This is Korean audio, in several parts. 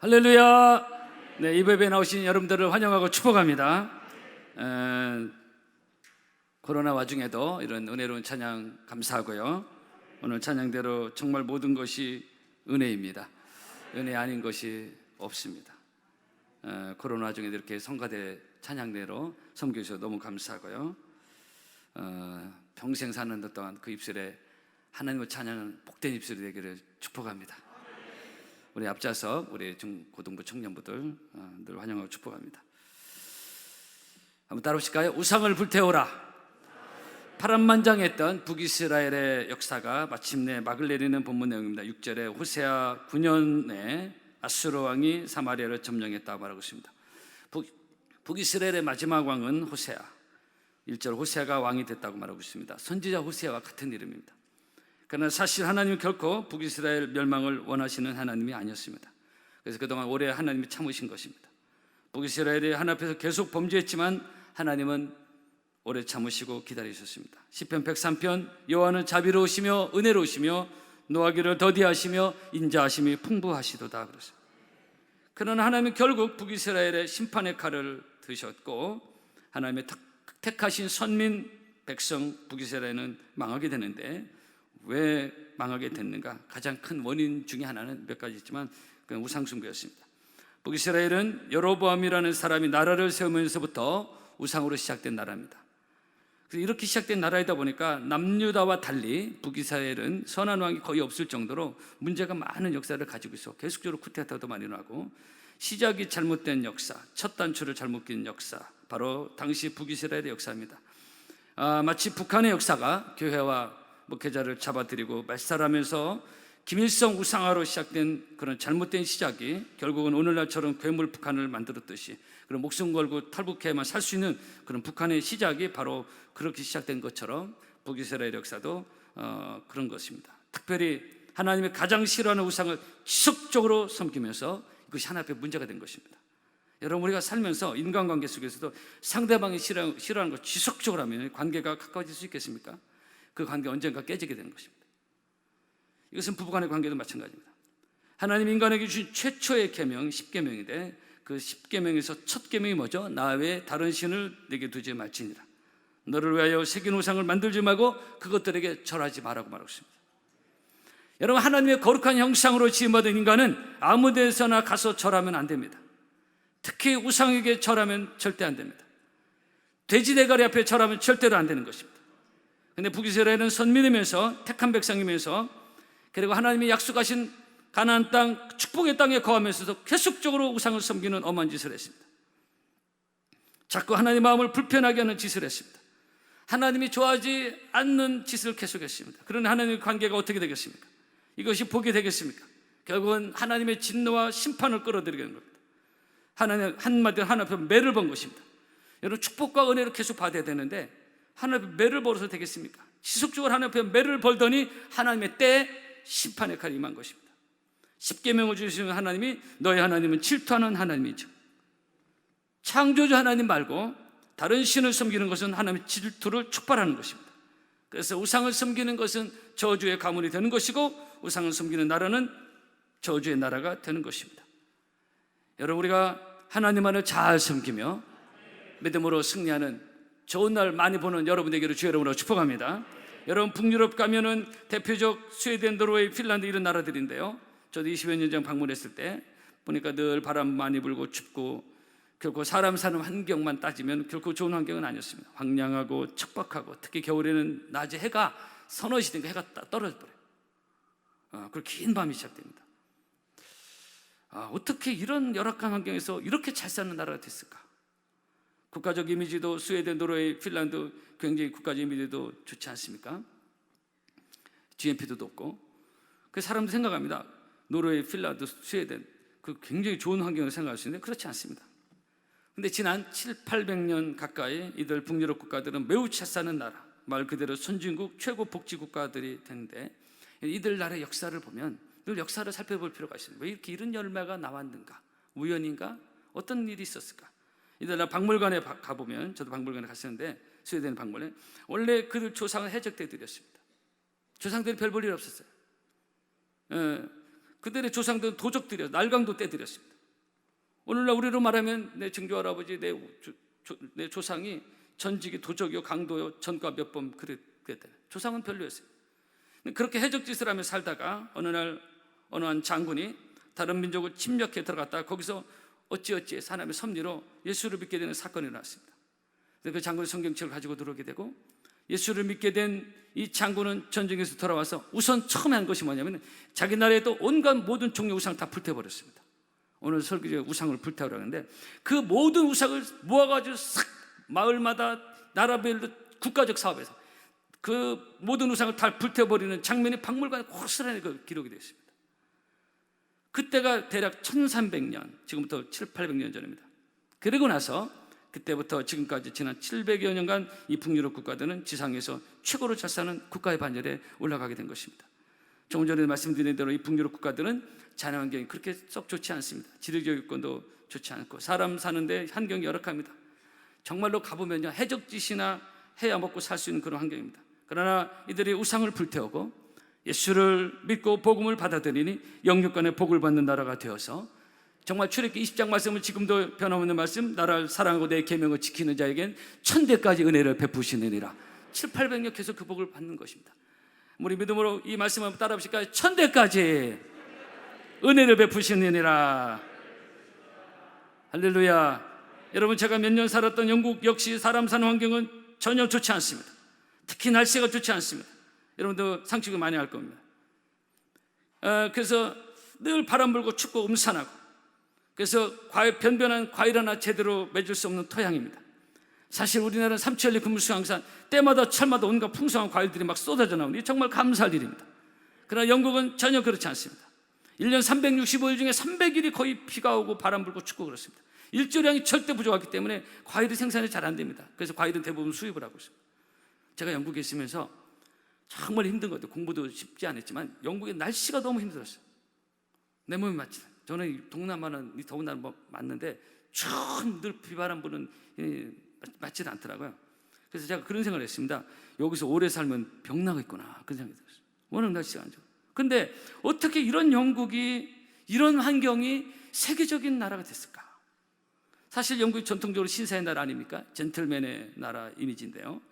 할렐루야. 네, 이 예배에 나오신 여러분들을 환영하고 축복합니다. 코로나 와중에도 이런 은혜로운 찬양 감사하고요. 오늘 찬양대로 정말 모든 것이 은혜입니다. 은혜 아닌 것이 없습니다. 코로나 와중에도 이렇게 성가대 찬양대로 섬겨주셔서 너무 감사하고요. 평생 사는 것 동안 그 입술에 하나님의 찬양은 복된 입술이 되기를 축복합니다. 우리 앞좌석, 우리 중고등부 청년부들 늘 환영하고 축복합니다. 한번 따라오실까요? 우상을 불태워라. 파란만장했던 북이스라엘의 역사가 마침내 막을 내리는 본문 내용입니다. 6절에 호세아 9년에 아수르 왕이 사마리아를 점령했다고 말하고 있습니다. 북이스라엘의 마지막 왕은 호세아. 1절 호세아가 왕이 됐다고 말하고 있습니다. 선지자 호세아와 같은 이름입니다. 그러나 사실 하나님은 결코 북이스라엘 멸망을 원하시는 하나님이 아니었습니다. 그래서 그동안 오래 하나님이 참으신 것입니다. 북이스라엘이 하나님 앞에서 계속 범죄했지만 하나님은 오래 참으시고 기다리셨습니다. 시편 103편 여호와는 자비로우시며 은혜로우시며 노하기를 더디하시며 인자하심이 풍부하시도다 그랬습니다. 그러나 하나님은 결국 북이스라엘의 심판의 칼을 드셨고 하나님의 택하신 선민 백성 북이스라엘은 망하게 되는데 왜 망하게 됐는가? 가장 큰 원인 중에 하나는 몇 가지 있지만 그건 우상숭배였습니다. 북이스라엘은 여로보암이라는 사람이 나라를 세우면서부터 우상으로 시작된 나라입니다. 그래서 이렇게 시작된 나라이다 보니까 남유다와 달리 북이스라엘은 선한 왕이 거의 없을 정도로 문제가 많은 역사를 가지고 있어 계속적으로 쿠데타도 많이 나고 시작이 잘못된 역사, 첫 단추를 잘못 낀 역사, 바로 당시 북이스라엘의 역사입니다. 마치 북한의 역사가 교회와 목회자를 잡아들이고 말살하면서 김일성 우상화로 시작된 그런 잘못된 시작이 결국은 오늘날처럼 괴물 북한을 만들었듯이 그런 목숨 걸고 탈북해야만 살 수 있는 그런 북한의 시작이 바로 그렇게 시작된 것처럼 북이스라엘 역사도 그런 것입니다. 특별히 하나님의 가장 싫어하는 우상을 지속적으로 섬기면서 이것이 하나님 앞에 문제가 된 것입니다. 여러분, 우리가 살면서 인간관계 속에서도 상대방이 싫어하는 걸 지속적으로 하면 관계가 가까워질 수 있겠습니까? 그 관계 언젠가 깨지게 되는 것입니다. 이것은 부부간의 관계도 마찬가지입니다. 하나님 인간에게 주신 최초의 계명 10계명인데 그 10계명에서 첫 계명이 뭐죠? 나 외에 다른 신을 내게 두지 말지니라. 너를 위하여 새긴 우상을 만들지 말고 그것들에게 절하지 말라고 말하고 있습니다. 여러분, 하나님의 거룩한 형상으로 지음받은 인간은 아무 데서나 가서 절하면 안 됩니다. 특히 우상에게 절하면 절대 안 됩니다. 돼지 대가리 앞에 절하면 절대로 안 되는 것입니다. 근데 북이스라엘은 선민이면서 택한 백성이면서 그리고 하나님이 약속하신 가나안 땅 축복의 땅에 거하면서도 계속적으로 우상을 섬기는 엄한 짓을 했습니다. 자꾸 하나님 마음을 불편하게 하는 짓을 했습니다. 하나님이 좋아하지 않는 짓을 계속했습니다. 그러나 하나님의 관계가 어떻게 되겠습니까? 이것이 복이 되겠습니까? 결국은 하나님의 진노와 심판을 끌어들이게 되는 겁니다. 하나님 한마디로 하나님 앞에 매를 본 것입니다. 여러분, 축복과 은혜를 계속 받아야 되는데 하나님 앞에 매를 벌어서 되겠습니까? 지속적으로 하나님 앞에 매를 벌더니 하나님의 때에 심판의 칼이 임한 것입니다. 10계명을 주시는 하나님이 너희 하나님은 질투하는 하나님이죠. 창조주 하나님 말고 다른 신을 섬기는 것은 하나님의 질투를 촉발하는 것입니다. 그래서 우상을 섬기는 것은 저주의 가문이 되는 것이고 우상을 섬기는 나라는 저주의 나라가 되는 것입니다. 여러분, 우리가 하나님만을 잘 섬기며 믿음으로 승리하는 좋은 날 많이 보는 여러분에게로 주의 이름으로 축복합니다. 여러분, 북유럽 가면은 대표적 스웨덴, 노르웨이, 핀란드 이런 나라들인데요. 저도 20여 년 전 방문했을 때 보니까 늘 바람 많이 불고 춥고 결코 사람 사는 환경만 따지면 결코 좋은 환경은 아니었습니다. 황량하고 척박하고 특히 겨울에는 낮에 해가 서너 시든가 해가 떨어져 버려요. 그리고 긴 밤이 시작됩니다. 어떻게 이런 열악한 환경에서 이렇게 잘 사는 나라가 됐을까? 국가적 이미지도 스웨덴, 노르웨이, 핀란드 굉장히 국가적 이미지도 좋지 않습니까? GNP도 높고. 그래서 사람도 생각합니다. 노르웨이, 핀란드, 스웨덴 그 굉장히 좋은 환경을 생각할 수 있는데 그렇지 않습니다. 근데 지난 700~800년 가까이 이들 북유럽 국가들은 매우 잘 사는 나라, 말 그대로 선진국 최고 복지 국가들이 되는데 이들 나라의 역사를 보면 늘 역사를 살펴볼 필요가 있습니다. 왜 이렇게 이런 열매가 나왔는가? 우연인가? 어떤 일이 있었을까? 이들 박물관에 가보면, 저도 박물관에 갔었는데 스웨덴 박물관에 원래 그들 조상은 해적대 들이었습니다. 조상들이 별 볼 일 없었어요. 그들의 조상들은 도적들이었어요. 날강도 떼들였습니다. 오늘날 우리로 말하면 내 증조 할아버지, 내 조상이 전직이 도적이요, 강도요, 전과 몇 번 그랬대. 조상은 별로였어요. 그렇게 해적짓을 하며 살다가 어느 날 어느 한 장군이 다른 민족을 침략해 들어갔다가 거기서 어찌어찌 사람의 섭리로 예수를 믿게 되는 사건이 일어났습니다. 그 장군이 성경책을 가지고 들어오게 되고, 예수를 믿게 된 이 장군은 전쟁에서 돌아와서 우선 처음에 한 것이 뭐냐면 자기 나라에도 온갖 모든 종류의 우상을 다 불태워버렸습니다. 오늘 설교제 우상을 불태우라고 하는데, 그 모든 우상을 모아가지고 싹 마을마다 나라별로 국가적 사업에서 그 모든 우상을 다 불태워버리는 장면이 박물관에 고스란히 기록이 되어 있습니다. 그때가 대략 1300년, 지금부터 700~800년 전입니다. 그리고 나서 그때부터 지금까지 지난 700여 년간 이 북유럽 국가들은 지상에서 최고로 잘 사는 국가의 반열에 올라가게 된 것입니다. 조금 전에 말씀드린 대로 이 북유럽 국가들은 자연 환경이 그렇게 썩 좋지 않습니다. 지리적 여건도 좋지 않고 사람 사는데 환경이 열악합니다. 정말로 가보면요, 해적짓이나 해야 먹고 살 수 있는 그런 환경입니다. 그러나 이들이 우상을 불태우고 예수를 믿고 복음을 받아들이니 영육간의 복을 받는 나라가 되어서 정말 출애굽기 20장 말씀은 지금도 변함없는 말씀, 나라를 사랑하고 내 계명을 지키는 자에겐 천대까지 은혜를 베푸시느니라. 700~800년 계속 그 복을 받는 것입니다. 우리 믿음으로 이 말씀을 한번 따라 보실까요? 천대까지 은혜를 베푸시느니라. 할렐루야. 여러분, 제가 몇 년 살았던 영국 역시 사람 사는 환경은 전혀 좋지 않습니다. 특히 날씨가 좋지 않습니다. 여러분도 상식이 많이 알 겁니다. 그래서 늘 바람 불고 춥고 음산하고, 그래서 변변한 과일 하나 제대로 맺을 수 없는 토양입니다. 사실 우리나라는 삼천리 금수강산 때마다 철마다 온갖 풍성한 과일들이 막 쏟아져 나오니 정말 감사할 일입니다. 그러나 영국은 전혀 그렇지 않습니다. 1년 365일 중에 300일이 거의 비가 오고 바람 불고 춥고 그렇습니다. 일조량이 절대 부족하기 때문에 과일이 생산이 잘 안 됩니다. 그래서 과일은 대부분 수입을 하고 있습니다. 제가 영국에 있으면서 정말 힘든 것 같아요. 공부도 쉽지 않았지만 영국의 날씨가 너무 힘들었어요. 내 몸이 맞지. 저는 동남아는 더운 날 맞는데 늘 비바람 부는 맞지는 않더라고요. 그래서 제가 그런 생각을 했습니다. 여기서 오래 살면 병 나겠구나, 그런 생각이 들었어요. 워낙 날씨가 안 좋아. 근데 어떻게 이런 영국이, 이런 환경이 세계적인 나라가 됐을까? 사실 영국이 전통적으로 신사의 나라 아닙니까? 젠틀맨의 나라 이미지인데요,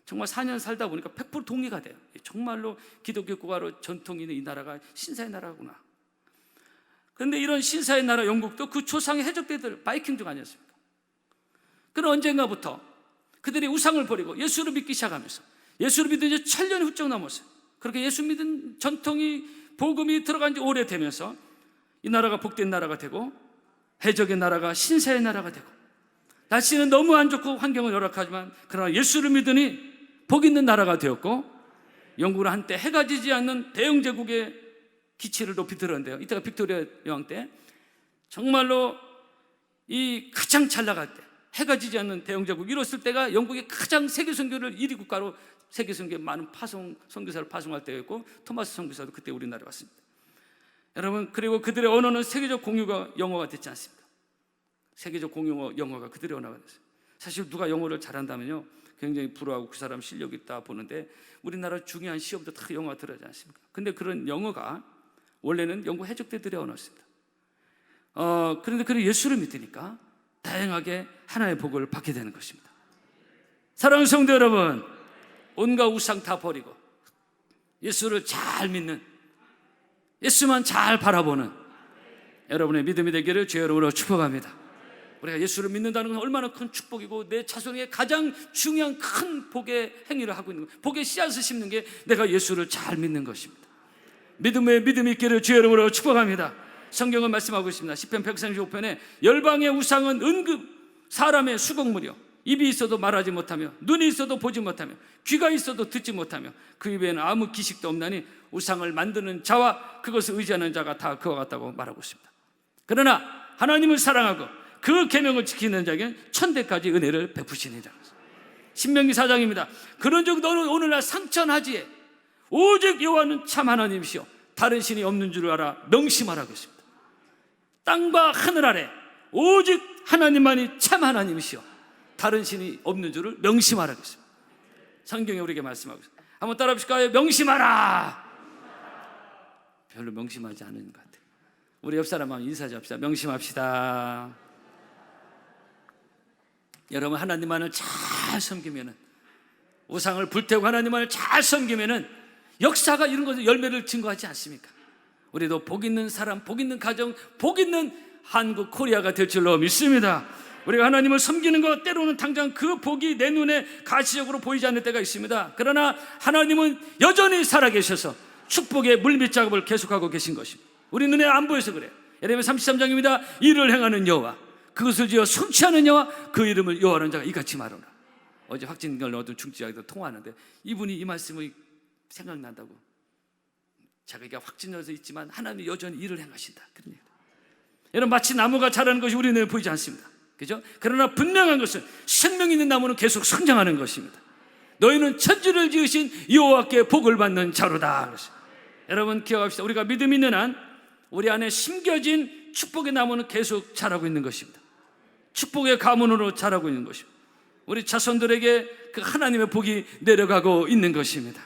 정말 4년 살다 보니까 100% 동의가 돼요. 정말로 기독교 국가로 전통이 있는 이 나라가 신사의 나라구나. 그런데 이런 신사의 나라 영국도 그 조상의 해적대들 바이킹족 아니었습니까? 그런 언젠가부터 그들이 우상을 버리고 예수를 믿기 시작하면서, 예수를 믿은 지 1000년이 훌쩍 넘었어요. 그렇게 예수 믿은 전통이, 복음이 들어간 지 오래되면서 이 나라가 복된 나라가 되고 해적의 나라가 신사의 나라가 되고, 날씨는 너무 안 좋고 환경은 열악하지만 그러나 예수를 믿으니 복 있는 나라가 되었고, 영국은 한때 해가 지지 않는 대영 제국의 기치를 높이 들었는데요, 이때가 빅토리아 여왕 때 정말로 이 가장 잘 나갈 때, 해가 지지 않는 대영 제국이 이뤘을 때가 영국이 가장 세계 선교를 1위 국가로 세계 선교에 많은 선교사를 파송할 때였고, 토마스 선교사도 그때 우리나라에 왔습니다. 여러분, 그리고 그들의 언어는 세계적 공유가 영어가 됐지 않습니까? 세계적 공유 영어가 그들의 언어가 됐어요. 사실 누가 영어를 잘한다면요 굉장히 부러워하고 그 사람 실력 있다 보는데, 우리나라 중요한 시험도 다 영어가 들어가지 않습니까? 근데 그런 영어가 원래는 영국 해적대들의 언어였습니다. 그런데 그 예수를 믿으니까 다양하게 하나의 복을 받게 되는 것입니다. 사랑하는 성도 여러분, 온갖 우상 다 버리고 예수를 잘 믿는, 예수만 잘 바라보는 여러분의 믿음이 되기를 주의 이름으로 축복합니다. 우리가 예수를 믿는다는 건 얼마나 큰 축복이고, 내 자손에게 가장 중요한 큰 복의 행위를 하고 있는 것, 복의 씨앗을 심는 게 내가 예수를 잘 믿는 것입니다. 믿음에 믿음이 있기를 주의 이름으로 축복합니다. 성경은 말씀하고 있습니다. 시편 135편에 열방의 우상은 은급 사람의 수공물이요, 입이 있어도 말하지 못하며 눈이 있어도 보지 못하며 귀가 있어도 듣지 못하며 그 입에는 아무 기식도 없나니 우상을 만드는 자와 그것을 의지하는 자가 다 그와 같다고 말하고 있습니다. 그러나 하나님을 사랑하고 그 계명을 지키는 자에게는 천대까지 은혜를 베푸시니라. 신명기 4장입니다. 그런즉 너는 오늘날 상천하지에 오직 여호와는 참 하나님이시여 다른 신이 없는 줄 알아 명심하라고 했습니다. 땅과 하늘 아래 오직 하나님만이 참 하나님이시여 다른 신이 없는 줄을 명심하라고 했습니다. 성경에 우리에게 말씀하고 있습니다. 한번 따라 해보실까요? 명심하라. 별로 명심하지 않은 것 같아요. 우리 옆 사람 한번 인사 잡시다. 명심합시다. 여러분, 하나님만을 잘 섬기면은, 우상을 불태우고 하나님만을 잘 섬기면은 역사가 이런 것을 열매를 증거하지 않습니까? 우리도 복 있는 사람, 복 있는 가정, 복 있는 한국 코리아가 될 줄로 믿습니다. 우리가 하나님을 섬기는 것, 때로는 당장 그 복이 내 눈에 가시적으로 보이지 않을 때가 있습니다. 그러나 하나님은 여전히 살아계셔서 축복의 물밑작업을 계속하고 계신 것입니다. 우리 눈에 안 보여서 그래요. 예레미야 33장입니다. 이를 행하는 여호와, 그것을 지어 성취하는 여호와, 그 이름을 여호와라는 자가 이같이 말하노라. 어제 확진걸 얻은 중지자도 통화하는데 이분이 이 말씀이 생각난다고, 자기가 확진해서 있지만 하나님이 여전히 일을 행하신다, 그런 얘기. 여러분, 마치 나무가 자라는 것이 우리 눈에 보이지 않습니다. 그죠? 그러나 분명한 것은 생명 있는 나무는 계속 성장하는 것입니다. 너희는 천지를 지으신 여호와께 복을 받는 자로다. 여러분, 기억합시다. 우리가 믿음 있는 한 우리 안에 심겨진 축복의 나무는 계속 자라고 있는 것입니다. 축복의 가문으로 자라고 있는 것입니다. 우리 자손들에게 그 하나님의 복이 내려가고 있는 것입니다.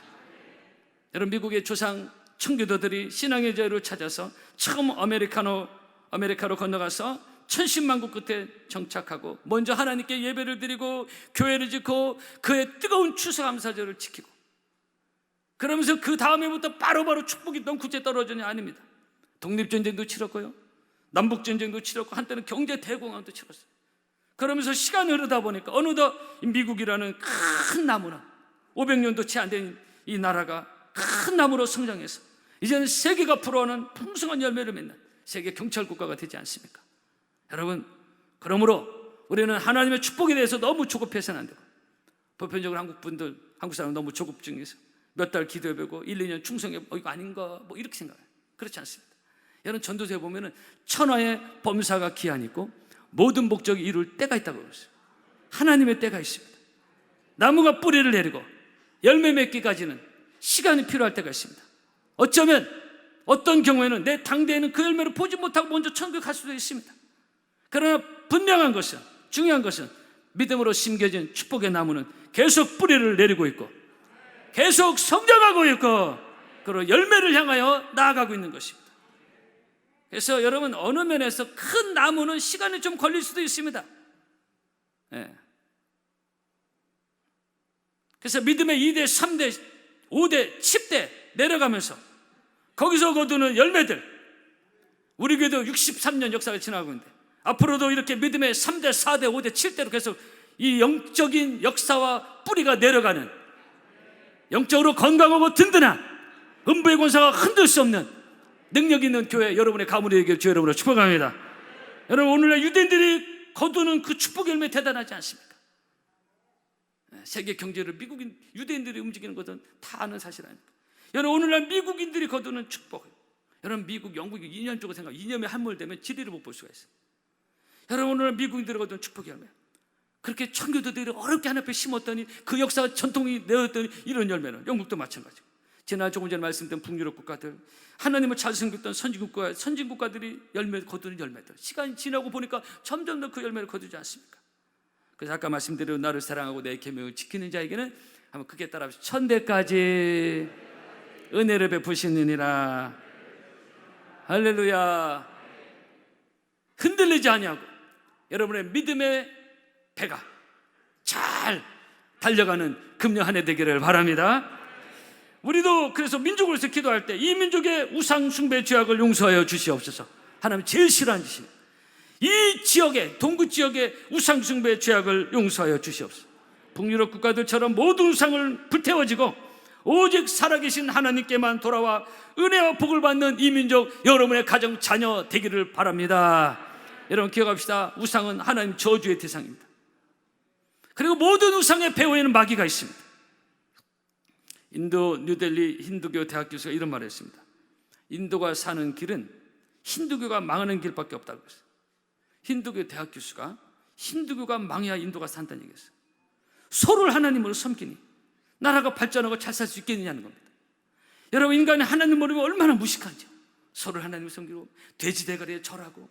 여러분, 미국의 조상 청교도들이 신앙의 자유를 찾아서 처음 아메리카로 건너가서 천신만고 끝에 정착하고 먼저 하나님께 예배를 드리고 교회를 짓고 그의 뜨거운 추수감사절을 지키고, 그러면서 그 다음에부터 바로바로 축복이 넘구째 떨어지냐? 아닙니다. 독립전쟁도 치렀고요, 남북전쟁도 치렀고, 한때는 경제 대공황도 치렀어요. 그러면서 시간이 흐르다 보니까 어느덧 미국이라는 큰 나무는 500년도 채 안 된 이 나라가 큰 나무로 성장해서 이제는 세계가 부러워하는 풍성한 열매를 맺는 세계 경찰 국가가 되지 않습니까? 여러분, 그러므로 우리는 하나님의 축복에 대해서 너무 조급해서는 안 되고, 보편적으로 한국 사람은 너무 조급증에서 몇 달 기도해보고 1, 2년 충성해, 이거 아닌가 뭐 이렇게 생각해요. 그렇지 않습니다. 여러분, 전도서에 보면은 천하의 범사가 기한이 있고 모든 목적이 이룰 때가 있다고 그랬어요. 하나님의 때가 있습니다. 나무가 뿌리를 내리고 열매 맺기까지는 시간이 필요할 때가 있습니다. 어쩌면 어떤 경우에는 내 당대에는 그 열매를 보지 못하고 먼저 천국에 갈 수도 있습니다. 그러나 분명한 것은, 중요한 것은 믿음으로 심겨진 축복의 나무는 계속 뿌리를 내리고 있고 계속 성장하고 있고, 그리고 열매를 향하여 나아가고 있는 것입니다. 그래서 여러분, 어느 면에서 큰 나무는 시간이 좀 걸릴 수도 있습니다. 네. 그래서 믿음의 2대, 3대, 5대, 10대 내려가면서 거기서 거두는 열매들, 우리 교회도 63년 역사가 지나고 있는데 앞으로도 이렇게 믿음의 3대, 4대, 5대, 7대로 계속 이 영적인 역사와 뿌리가 내려가는, 영적으로 건강하고 든든한 음부의 권사가 흔들 수 없는 능력 있는 교회, 여러분의 가문이 되길 주 여러분으로 축복합니다. 여러분, 오늘날 유대인들이 거두는 그 축복 열매 대단하지 않습니까? 세계 경제를 미국인, 유대인들이 움직이는 것은 다 아는 사실 아닙니까? 여러분, 오늘날 미국인들이 거두는 축복, 여러분, 미국, 영국이 이념적으로 이념에 함몰되면 지리를 못 볼 수가 있어요. 여러분, 오늘날 미국인들이 거두는 축복 열매, 그렇게 청교도들이 어렵게 하나님 앞에 심었더니 그 역사가 전통이 되었더니 이런 열매는 영국도 마찬가지고, 지난 조금 전에 말씀드린 북유럽 국가들, 하나님을 잘 섬겼던 선진국가들이 열매 거두는 열매들, 시간이 지나고 보니까 점점 더 그 열매를 거두지 않습니까? 그래서 아까 말씀드린 나를 사랑하고 내 계명을 지키는 자에게는 한번 크게 따라합시다. 천대까지 은혜를 베푸시느니라. 할렐루야. 흔들리지 아니하고 여러분의 믿음의 배가 잘 달려가는 금년 한 해 되기를 바랍니다. 우리도 그래서 민족으로서 기도할 때 이 민족의 우상 숭배 죄악을 용서하여 주시옵소서. 하나님 제일 싫어하는 짓입니다. 이 지역의, 동구 지역의 우상 숭배 죄악을 용서하여 주시옵소서. 북유럽 국가들처럼 모든 우상을 불태워지고 오직 살아계신 하나님께만 돌아와 은혜와 복을 받는 이 민족, 여러분의 가정, 자녀 되기를 바랍니다. 여러분, 기억합시다. 우상은 하나님 저주의 대상입니다. 그리고 모든 우상의 배후에는 마귀가 있습니다. 인도 뉴델리 힌두교 대학 교수가 이런 말을 했습니다. 인도가 사는 길은 힌두교가 망하는 길밖에 없다고 했어요. 힌두교 대학 교수가 힌두교가 망해야 인도가 산다는 얘기였어요. 서로를 하나님으로 섬기니 나라가 발전하고 잘 살 수 있겠느냐는 겁니다. 여러분, 인간이 하나님 모르면 얼마나 무식한지요. 서로를 하나님을 섬기고 돼지 대가리에 절하고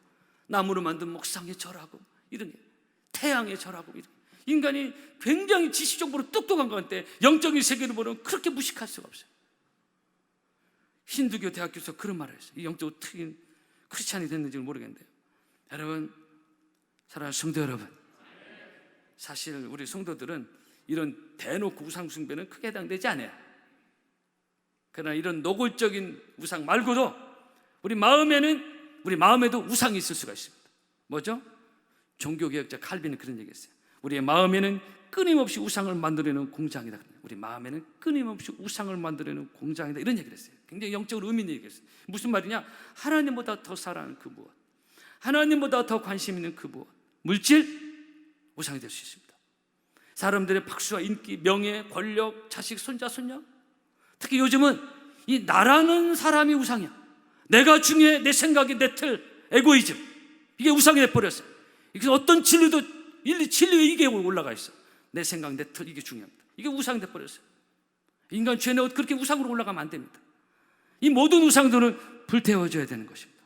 나무로 만든 목상에 절하고 이런, 태양에 절하고 이런, 인간이 굉장히 지식적으로 똑똑한 것 같은데 영적인 세계를 보면 그렇게 무식할 수가 없어요. 힌두교 대학 교수가 그런 말을 했어요. 이 영적으로 특인 크리스찬이 됐는지는 모르겠는데요. 여러분, 사랑하는 성도 여러분, 사실 우리 성도들은 이런 대놓고 우상 숭배는 크게 해당되지 않아요. 그러나 이런 노골적인 우상 말고도 우리 마음에도 우상이 있을 수가 있습니다. 뭐죠? 종교개혁자 칼빈은 그런 얘기했어요. 우리의 마음에는 끊임없이 우상을 만들어내는 공장이다. 우리 마음에는 끊임없이 우상을 만들어내는 공장이다. 이런 얘기를 했어요. 굉장히 영적으로 의미 있는 얘기했어요. 무슨 말이냐? 하나님보다 더 사랑하는 그 무엇, 하나님보다 더 관심 있는 그 무엇, 물질, 우상이 될 수 있습니다. 사람들의 박수와 인기, 명예, 권력, 자식, 손자, 손녀, 특히 요즘은 이 나라는 사람이 우상이야. 내가 중요해, 내 생각이, 내 틀, 에고이즘, 이게 우상이 돼버렸어요. 그래서 어떤 진리도 진리에 이게 올라가 있어. 내 생각, 내 틀, 이게 중요합니다. 이게 우상이 돼버렸어요. 인간 죄는 그렇게 우상으로 올라가면 안 됩니다. 이 모든 우상들은 불태워져야 되는 것입니다.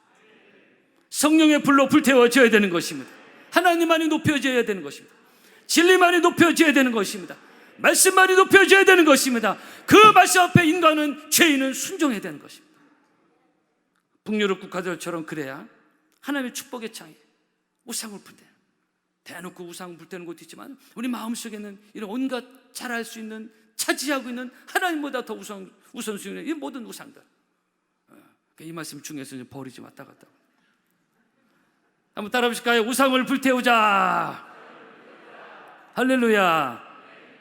성령의 불로 불태워져야 되는 것입니다. 하나님만이 높여져야 되는 것입니다. 진리만이 높여져야 되는 것입니다. 말씀만이 높여져야 되는 것입니다. 그 말씀 앞에 인간은, 죄인은 순종해야 되는 것입니다. 북유럽 국가들처럼 그래야 하나님의 축복의 창이 우상을 불태워. 대놓고 우상을 불태우는 것도 있지만 우리 마음속에는 이런 온갖 잘할 수 있는, 차지하고 있는 하나님보다 더 우선순위 있는 이 모든 우상들, 이 말씀 중에서 버리지 왔다 갔다. 한번 따라 보실까요? 우상을 불태우자. 할렐루야.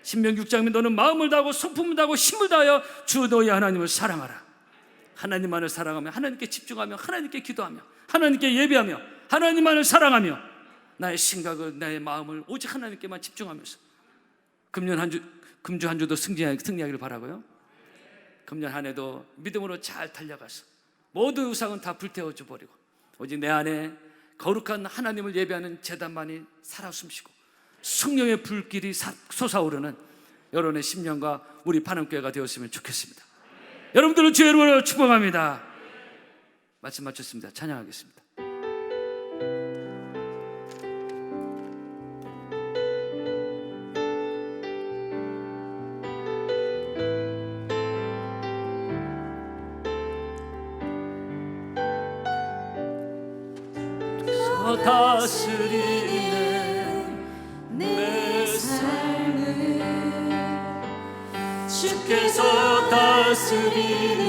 신명기 6장에 너는 마음을 다하고 성품을 다하고 힘을 다하여 주 너희 하나님을 사랑하라. 하나님만을 사랑하며, 하나님께 집중하며, 하나님께 기도하며, 하나님께 예배하며, 하나님만을 사랑하며, 나의 생각을, 나의 마음을 오직 하나님께만 집중하면서 금주 한 주도 승리하기를 바라고요. 금년 한 해도 믿음으로 잘 달려가서 모든 우상은 다 불태워져 버리고 오직 내 안에 거룩한 하나님을 예배하는 제단만이 살아 숨쉬고 성령의 불길이 솟아오르는 여러분의 10년과 우리 파남교회가 되었으면 좋겠습니다. 여러분들은 주의 이름으로 축복합니다. 말씀 마쳤습니다. 찬양하겠습니다. 다스리는 내 삶을 주께서 다스리는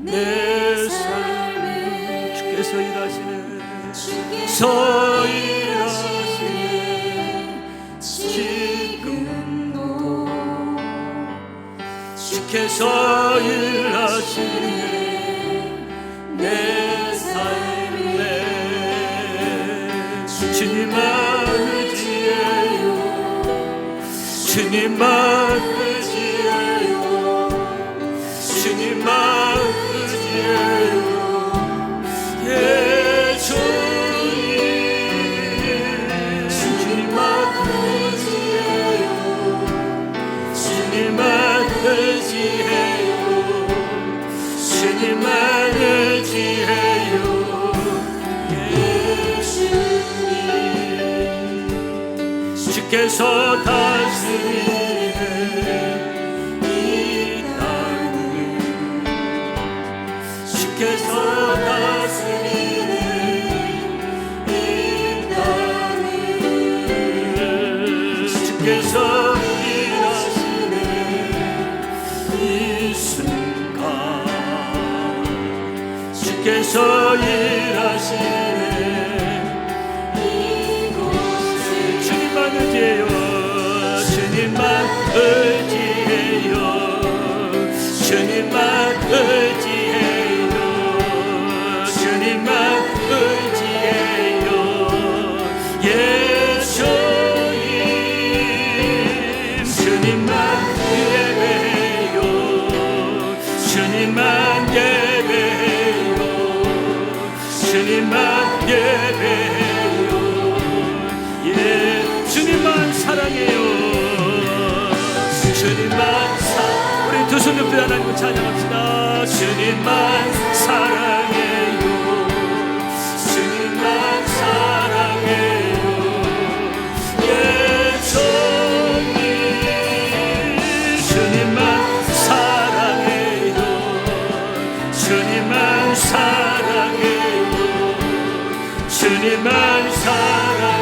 내 삶을 주께서 일하시는 지금도 주께서 일하시는 내 삶에 주님만 의지해요. 주님만 의지해요. 주님만 의지해요. 예, 주님. 주님만 의지해요. 주님만 의지해요. 주님만 의지해요. 주께서 다스리는 이 땅을 주께서 다스리는 이 땅을 주께서 일하시는 이 순간 주께서 일하시는 의지해요. 주님만 의지해요. 주님만 의지해요. 주님만 의지해요. 예수님 주님만 예배해요. 주님만 예배해요. 주님만 예배해요. 주님만 사랑해요. 주님만 우리 두 손 높이 하나님을 찬양합시다. 주님만 사랑해요. 주님만 사랑해요. 예수님 주님만 사랑해요. 주님만 사랑해요. 주님만 사랑해요.